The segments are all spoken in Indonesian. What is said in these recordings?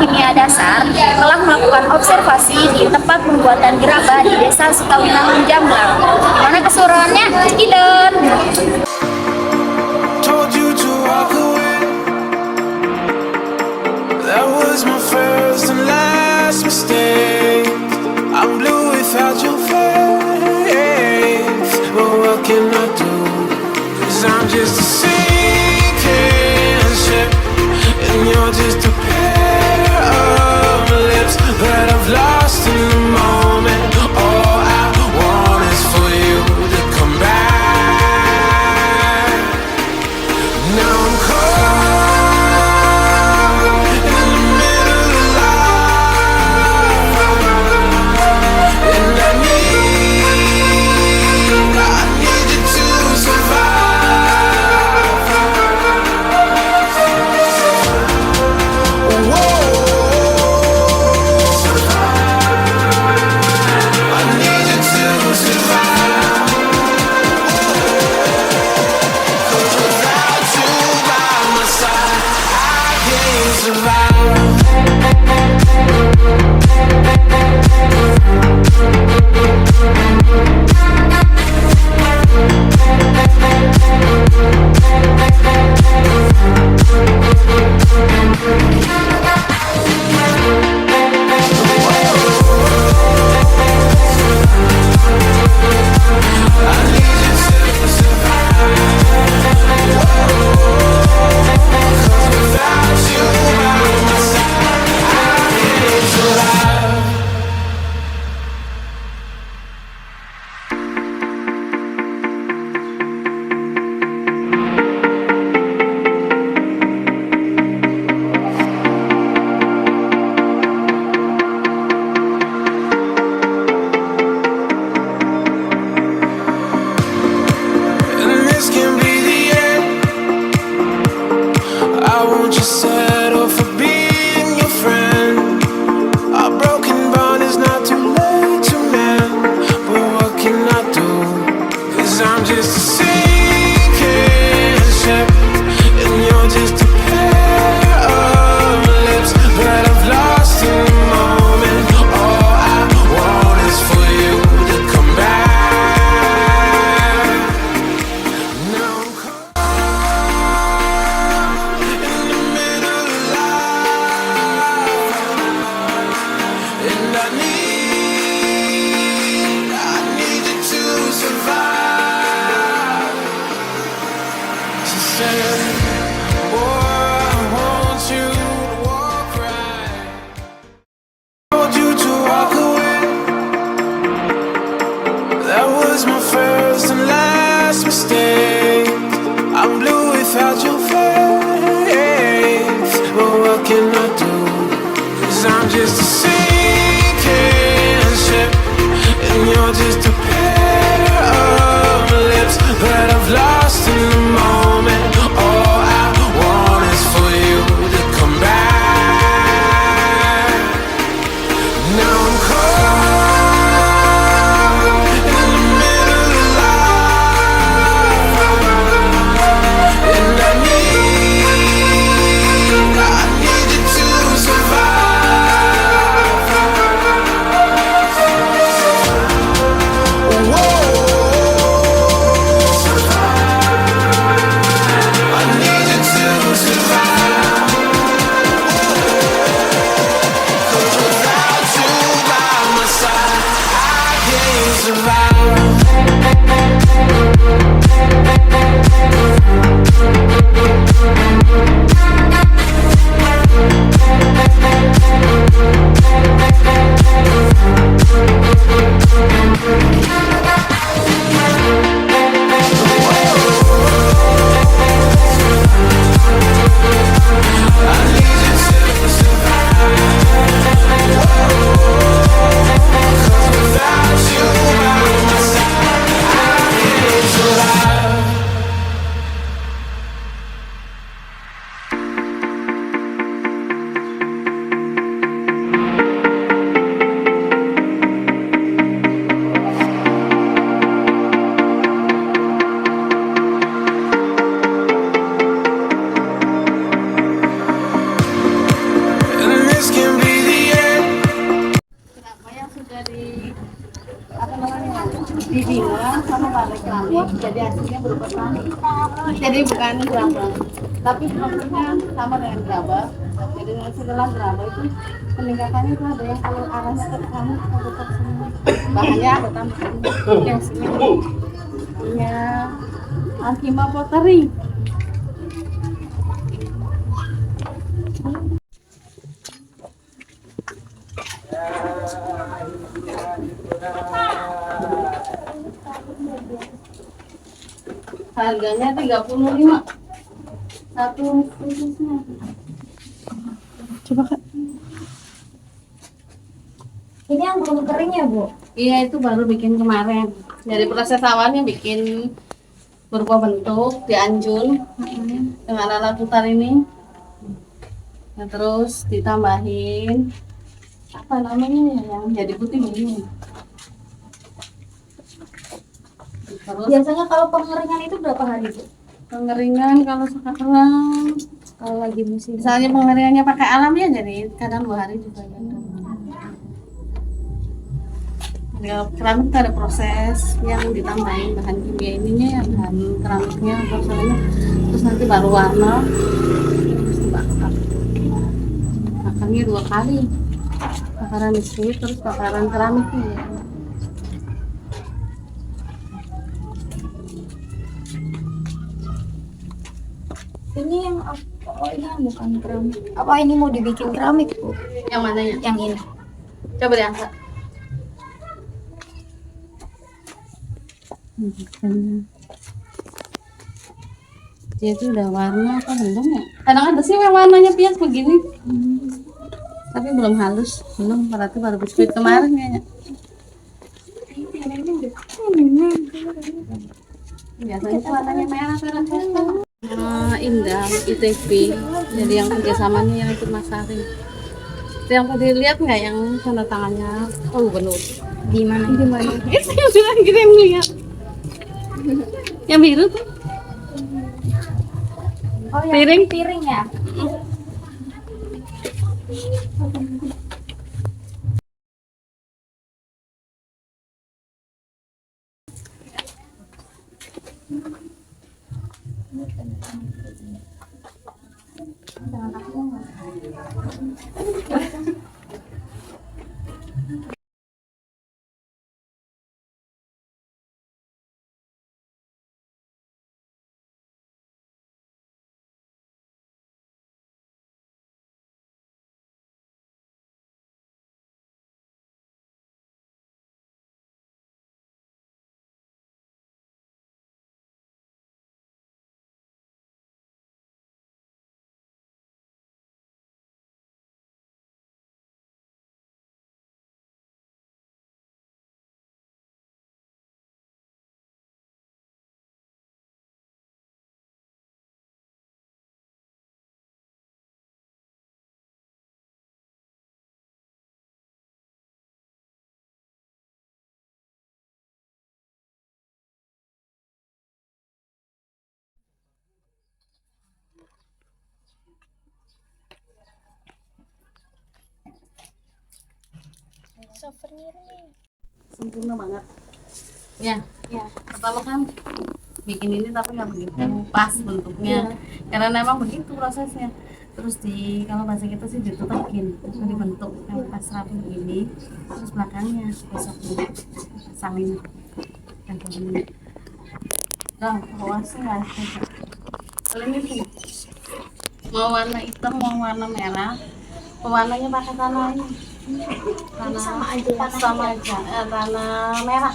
Kimia Dasar telah melakukan observasi di tempat pembuatan gerabah di Desa Sukawinangun, Jamblang. Mana keseruannya? Cekidot! Told you to walk away. That was my first and last mistake. I'm blue without your face. But what can I do? 'Cause I'm just a sinking ship, and you're just a pair of lips that I've lost in the moment. All I want is for you to come back. Now I'm caught in the middle of life, and I need you to survive. Whoa, I need you to survive. 'Cause without you by my side, I can't survive. I need you to survive. 'Cause without you by my side, I can't survive. And this can be the end. I won't just settle for being your friend. Our broken bond is not too late to mend. But what can I do? 'Cause I'm just a sinking ship, and you're just a pair of lips that I've lost in the moment. All I want is for you to come back. Now I'm caught in the middle of life, and I need you to survive. She said, boy, I want you to walk right. Told you to walk away. That was my first and last mistake. I'm blue without your face. But what can I do? 'Cause I'm just a sinking ship, and you're just a pair of lips that I've lost in the moment. All I want is for you to come back. Now I'm caught in the middle of life, and I need you to survive. Jadi bukan gerabah, tapi prosesnya sama dengan gerabah. Jadi setelah gerabah itu peningkatannya itu ada yang kalau arahnya ke kamu atau ke sini. Bahannya ada tambahan yang sini punya Alkima Pottery. Harganya 35 satu khususnya. Coba Kak. Ini yang belum kering ya, Bu? Iya, itu baru bikin kemarin. Dari proses awalnya bikin berupa bentuk dianjun dengan alat putar ini. Nah, terus ditambahin apa namanya ya, yang jadi putih begini. Terus Biasanya kalau pengeringan itu berapa hari, Bu? pengeringan kalau sekarang Kalau lagi musim. misalnya pengeringannya pakai alam ya jadi kadang 2 hari juga ada. Kalau keramik itu ada proses yang ditambahin bahan kimia ininya ya, bahan keramiknya prosesnya, terus nanti baru warna, terus dibakar. Bakarnya 2 kali, bakaran listrik terus bakaran keramiknya. Ini yang apa? Oh, ini yang bukan keramik. Apa ini mau dibikin keramik, Bu? Yang mananya? Yang ini. Coba diangkat. Dia itu udah warna apa belum ya? Kadang ada sih yang warnanya pias begini, tapi belum halus, belum. Berarti baru biskuit kemarin kayaknya. Biasanya itu warnanya merah merah. Indah ITB, jadi yang kerjasamanya yang ikut Mas Ari. Itu yang tadi lihat nggak yang tanda tangannya gubernur? Di mana? Di mana? Itu yang bilang kita yang lihat. Yang biru tuh. Oh, yang Piring? piring ya? Souvenir nih. Sempurna banget. Ya, Ya. pertama kan bikin ini tapi nggak begitu pas bentuknya, karena memang begitu prosesnya. Terus kalau bahasa kita sih ditutakin, terus dibentuk yang pas rapi begini, terus belakangnya besok pasangin dan begini. Nah, bawahnya kalau ini tuh mau warna hitam mau warna merah, pewarnanya pakai tanah ini. Tanah sama aja, tanah merah.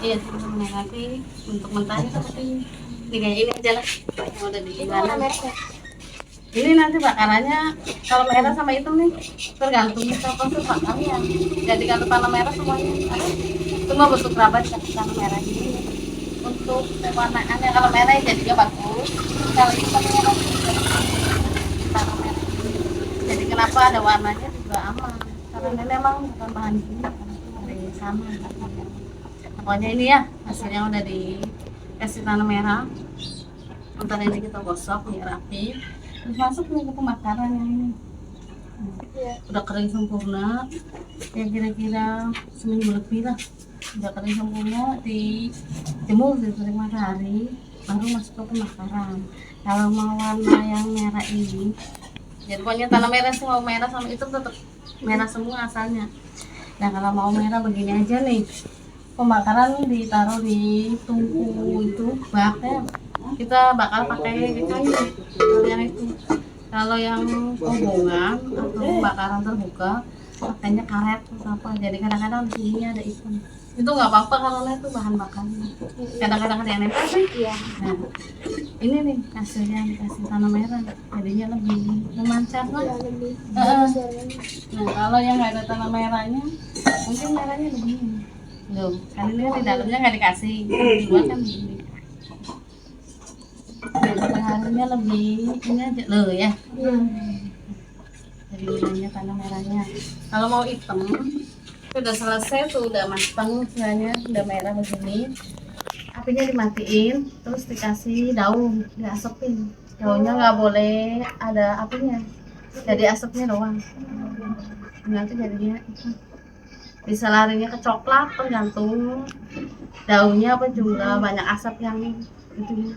Iya, tanah merah. Tapi untuk mentahnya seperti ini kayak ini aja lah. Yang udah di mana? Ini nanti bakarannya kalau merah sama hitam nih tergantung kita proses bakarnya. Jadi kalau tanah merah semuanya ada. Semua bentuk rabat tanah merah ini. Untuk pewarnaannya kalau merah jadinya bagus. Kalau hitam merah tanah merah. Jadi kenapa ada warnanya juga aman, karena ini memang bukan bahan kimia, dari sama. Pokoknya ini ya hasilnya udah dikasih tanah merah. Ntar ini kita gosok biar rapi, terus masuk nih ke pembakaran yang ini. Udah kering sempurna, ya kira-kira seminggu lebih lah. Udah kering sempurna, dijemur di terik matahari baru masuk ke pemakaran. Kalau mau warna yang merah ini, jadi pokoknya tanah merah sih, mau merah sama itu tetap merah semua asalnya. Nah kalau mau merah begini aja nih, pembakaran ditaruh di tungku itu baknya, kita bakal pakai kayu kalau yang itu. Kalau yang hubungan atau pembakaran terbuka pakainya karet atau apa, jadi kadang-kadang di sini ada ikan itu nggak apa-apa kalau itu bahan bakarnya. Kadang-kadang ada yang nempel sih. Iya. Nah, ini nih hasilnya dikasih tanah merah, jadinya lebih memancar lah. Iya, lebih Heeh. bagus warnanya. Nah, kalau yang nggak ada tanah merahnya, mungkin merahnya begini. Loh, kan ini kan di dalamnya nggak dikasih, di luar kan begini. Jadi pengaruhnya lebih ini aja loh ya. Iya. Jadi nilainya tanah merahnya. Kalau mau hitam, itu udah selesai tuh, udah matang misalnya, udah merah begini. Apinya dimatiin, terus dikasih daun, diasepin. Daunnya nggak boleh ada apinya, jadi asapnya doang. Nanti jadinya bisa larinya ke coklat, tergantung daunnya apa juga, banyak asap yang itu.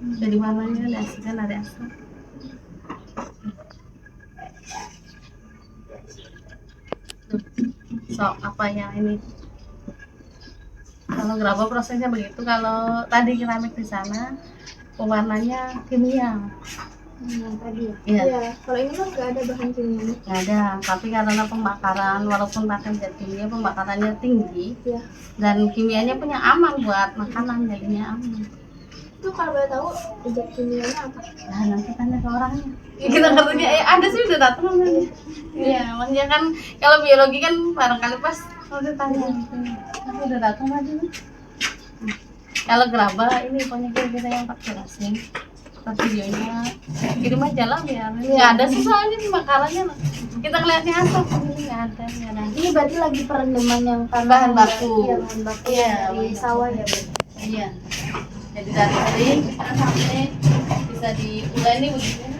Jadi warnanya dihasilkan ada asap. Sok apa yang ini? Kalau gerabah prosesnya begitu. Kalau tadi keramik di sana pewarnanya kimia. Tadi ya. Iya. Iya. Kalau ini mah nggak ada bahan kimia. Nggak ada, tapi karena pembakaran walaupun pakai zat kimia, pembakarannya tinggi Iya. dan kimianya punya aman buat makanan, jadinya aman. Itu kalau boleh tahu zat kimianya apa? Nah nanti tanya ke orangnya. Ya, kita ngertinya ada sih udah datang namanya. Iya, maksudnya kan kalau biologi kan barangkali pas udah tanya. Tapi udah datang aja nih. Kalau gerabah ini pokoknya kita yang tak jelasin. Pas videonya kirim aja lah biar nggak ada sih soalnya di makarannya. Kita ngeliatnya asap ini nggak ada. Ini berarti lagi perendaman yang tanah Bahan baku. Iya, bahan baku Iya, dari bahan baku. sawah ya, Bu. Iya. Jadi dari kering sampai bisa diuleni begini.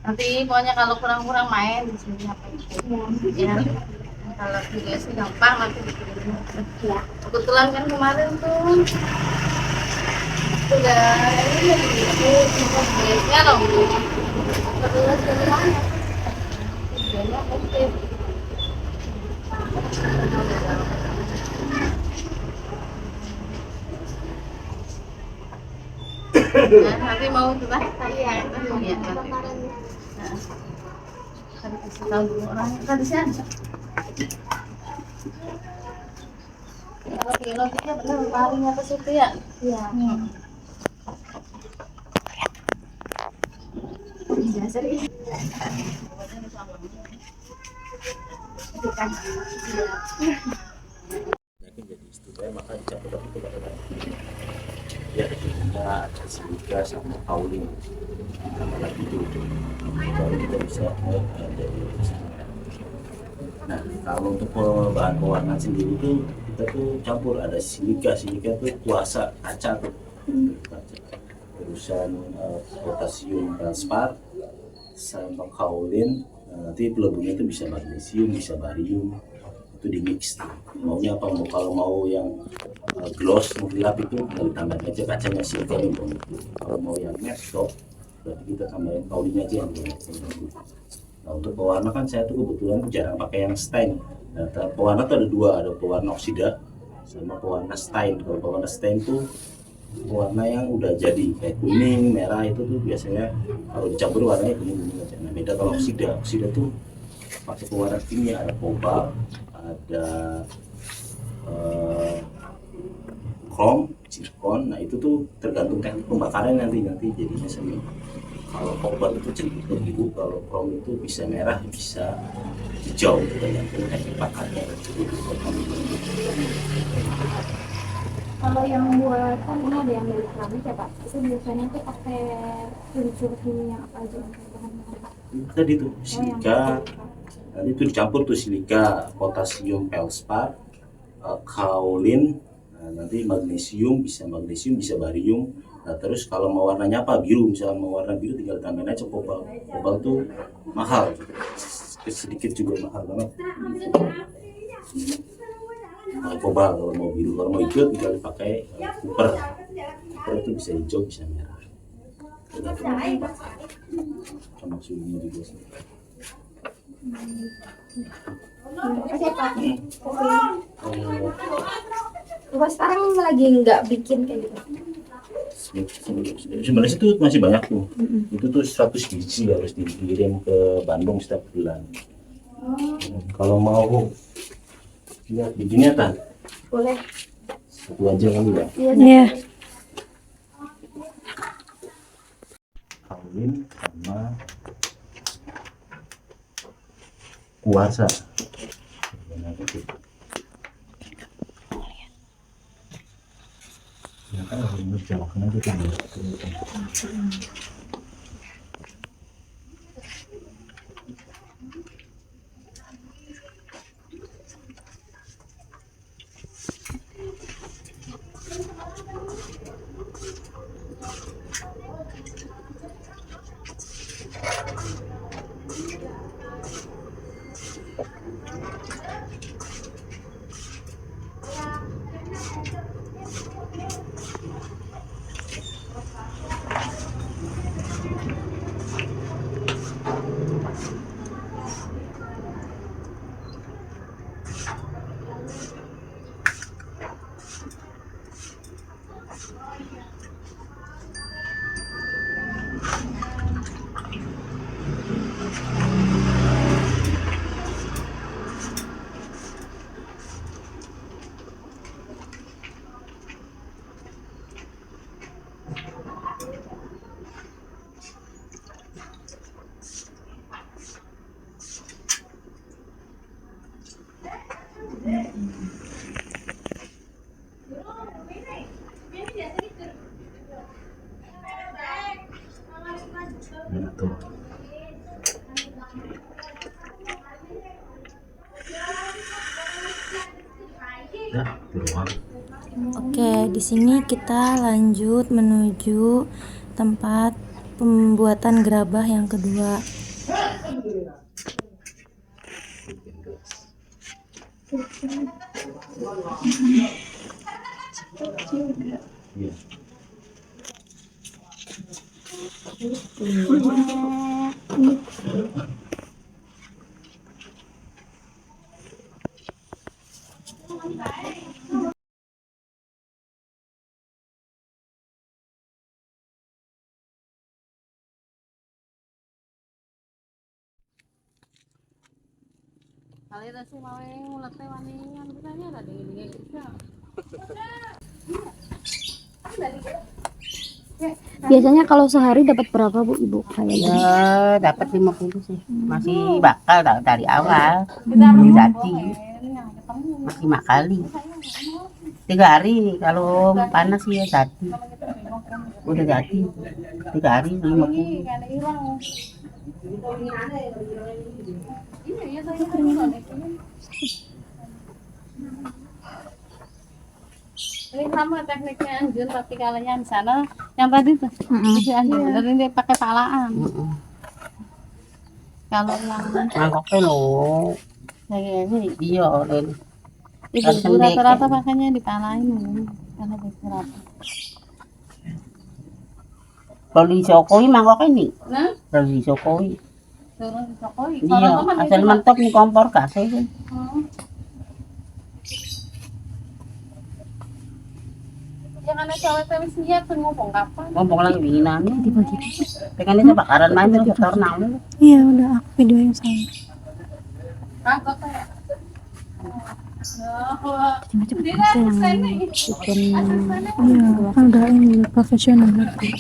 Nanti pokoknya kalau kurang-kurang main di sini apa itu. Ya. Kalau video sih gampang nanti dikirim. Iya. Kebetulan kan kemarin tuh udah ini biasanya loh. Terus dari mana? Videonya aktif. Nah, nanti mau coba tadi ya, mau ya nanti. Bakarannya. Nah, tadi kasih tahu dulu orang tadi sih ada. Kalau biologinya benar larinya ke situ ya. Iya. Biasa deh. Bukan. Jadi istilah maka dicampur dengan keberadaan ya kita ada silika sama kaulin tambah lagi itu baru kita bisa dari istilah. Nah kalau untuk bahan pewarna sendiri itu kita tuh campur ada silika tuh kuasa kaca tuh kaca. Terusan potasium transpar sama kaulin. Nanti peleburnya itu bisa magnesium bisa barium itu di mix maunya apa kalau mau yang gloss mau gelap itu tambah aja kacanya silika itu. Kalau mau yang matte stop berarti kita tambahin kaulinnya aja yang gelap. Nah untuk pewarna kan saya tuh kebetulan jarang pakai yang stain. Nah pewarna tuh ada dua, ada pewarna oksida sama pewarna stain. Kalau pewarna stain tuh pewarna yang udah jadi kayak kuning merah itu tuh biasanya kalau dicampur warnanya kuning aja. Nah beda kalau oksida tuh pakai pewarna kimia, ada kobalt, ada krom, zirkon. Nah itu tuh tergantung teknik pembakaran nanti jadinya semi. Kalau kobalt itu cenderung ke biru, kalau krom itu bisa merah, bisa hijau, tergantung teknik bakarnya. Kalau yang buatan ini ada yang dari keramik ya Pak? Itu biasanya tuh pakai unsur kimia apa aja untuk bahan-bahan? Tadi tuh silika, nanti itu dicampur tuh silika, potasium feldspar, kaolin, nanti magnesium bisa barium. Nah terus kalau mau warnanya apa biru, misalnya mau warna biru tinggal tambahin aja kobalt. Kobalt tuh mahal, sedikit juga mahal banget. narkoba. Kalau mau biru, kalau mau hijau tinggal pakai kuper. Kuper itu bisa hijau, bisa merah. Sama suhunya juga sih. Makasih ya, Pak. Bapak sekarang lagi nggak bikin kayak gitu. Sebenarnya itu masih banyak tuh. Itu tuh 100 biji harus dikirim ke Bandung setiap bulan. Kalau mau lihat bijinya kan? Boleh. Satu aja kali ya. Iya. Kawin sama kuasa. Ya kan harus menjawabkan aja kan. Nah, tuh. Ya, di ruang. Oke, di sini kita lanjut menuju tempat pembuatan gerabah yang kedua. Iya. Kali itu sih mau ngulet teh waningan betanya ada dingin gitu. Biasanya kalau sehari dapat berapa Bu Ibu? Kayaknya. Ya dapat 50 sih. Masih bakal dari awal. Belum jadi. Masih 5 kali. 3 hari kalau panas sih ya jadi. Udah jadi. 3 hari 50. Ini sama tekniknya Anjur, tapi kalau yang di sana yang tadi tuh si Anjur bener ini pakai palaan. Kalau yang Mangkoknya lo. kayak ini Iya, dan ibu rata-rata pakainya dipalain karena beberapa. kalau di Jokowi mangkoknya nih. Nah, Kalau di Jokowi. turun di Jokowi. Iya, asal mentok nih kompor kasih kan. Yang ada cewek cewek siap tuh ngomong kapan? Ngomong lagi binginannya dibagi. Tekan itu bakaran main dari sektor 6. Iya, udah aku videoin sama. Kagak kayak. Macam-macam yang bikin, iya, kan udah ini profesional. Iya.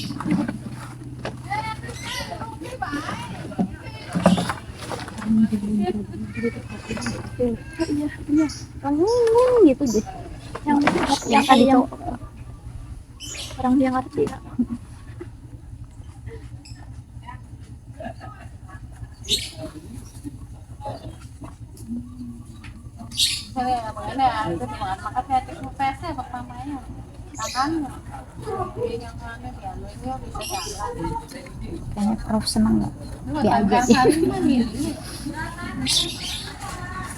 Langsung gitu deh. Yang ada yang orang dia ngerti. Ini apa ini? Itu bukan makan teknik PC pertamanya. Makan. Dia yang mana dia bisa jalan. Kayaknya Prof senang nggak? Diajak sih.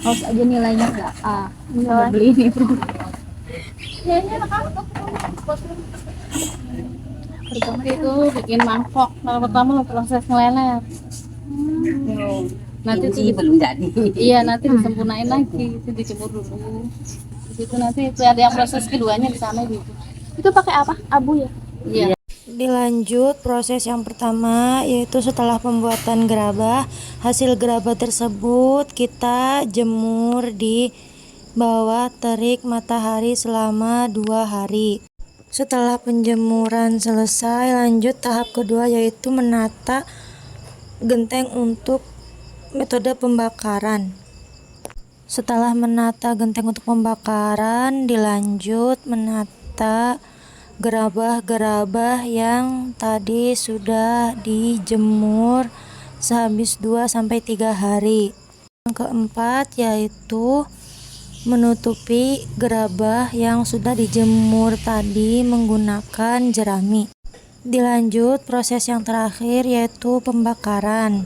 Haus aja nilainya nggak A. Udah beli ini. Pertama itu bikin mangkok. Kalau pertama proses ngeleler. Nanti Ini sih belum jadi. iya nanti disempurnain lagi, itu dijemur dulu. Di situ nanti itu ada yang proses keduanya di sana gitu. Itu pakai apa? Abu ya? Iya. Dilanjut proses yang pertama, yaitu setelah pembuatan gerabah, hasil gerabah tersebut kita jemur di bawah terik matahari selama 2 hari. Setelah penjemuran selesai, lanjut tahap kedua, yaitu menata genteng untuk metode pembakaran. Setelah menata genteng untuk pembakaran, dilanjut menata gerabah-gerabah yang tadi sudah dijemur sehabis 2-3 hari. Yang keempat yaitu menutupi gerabah yang sudah dijemur tadi menggunakan jerami. Dilanjut proses yang terakhir yaitu pembakaran.